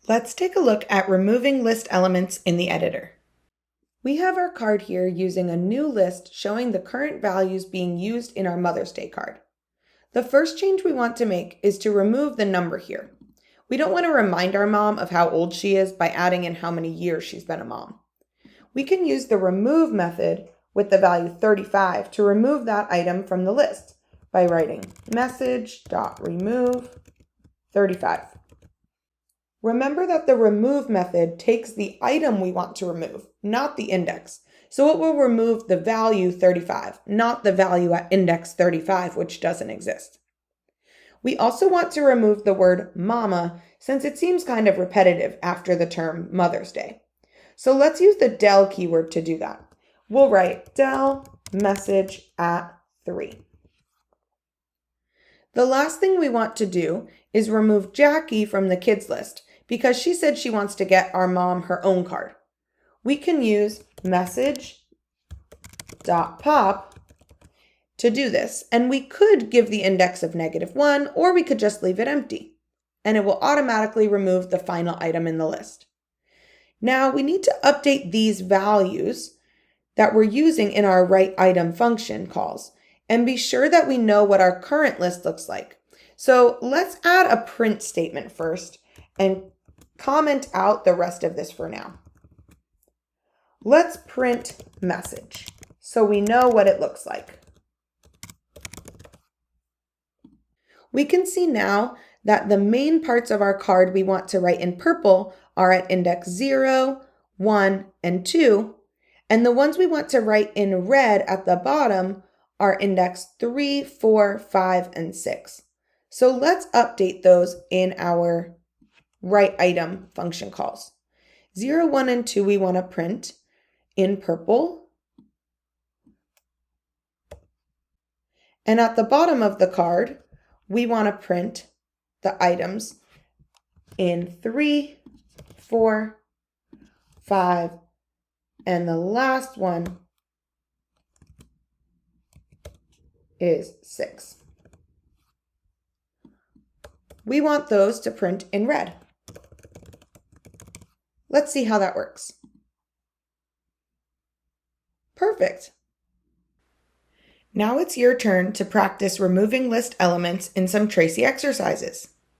Let's take a look at removing list elements in the editor. We have our card here using a new list showing the current values being used in our Mother's Day card. The first change we want to make is to remove the number here. We don't want to remind our mom of how old she is by adding in how many years she's been a mom. We can use the remove method with the value 35 to remove that item from the list by writing message.remove 35. Remember that the remove method takes the item we want to remove, not the index. So it will remove the value 35, not the value at index 35, which doesn't exist. We also want to remove the word mama since it seems kind of repetitive after the term Mother's Day. So let's use the del keyword to do that. We'll write del message at 3. The last thing we want to do is remove Jackie from the kids list because she said she wants to get our mom her own card. We can use message.pop to do this, and we could give the index of -1, or we could just leave it empty, and it will automatically remove the final item in the list. Now we need to update these values that we're using in our write item function calls, and be sure that we know what our current list looks like. So let's add a print statement first and comment out the rest of this for now. Let's print message so we know what it looks like. We can see now that the main parts of our card we want to write in purple are at index 0, 1, and 2, and the ones we want to write in red at the bottom are index 3, 4, 5, and 6. So let's update those in our write item function calls. 0, 1, and 2 we want to print in purple. And at the bottom of the card, we want to print the items in 3, 4, 5, and the last one is 6. We want those to print in red. Let's see how that works. Perfect. Now it's your turn to practice removing list elements in some Tracy exercises.